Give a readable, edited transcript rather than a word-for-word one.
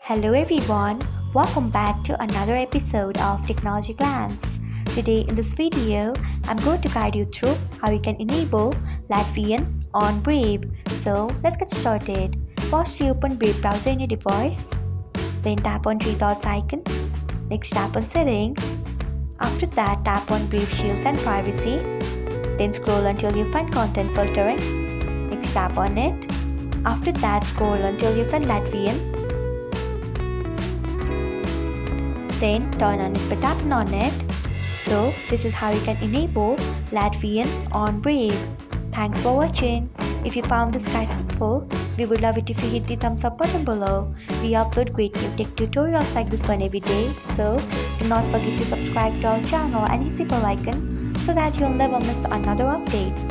Hello everyone, welcome back to another episode of Technologyglance. Today in this video, I'm going to guide you through how you can enable Latvian on Brave. So let's get started. Firstly, open Brave browser in your device. Then tap on three dots icon. Next tap on settings. After that, tap on Brave Shields and Privacy. Then scroll until you find content filtering. Next tap on it. After that, scroll until you find Latvian. Then turn on it by tapping on it. So this is how you can enable Latvian on Brave. Thanks for watching. If you found this guide helpful, we would love it if you hit the thumbs up button below. We upload great new tech tutorials like this one every day, so do not forget to subscribe to our channel and hit the bell icon so that you'll never miss another update.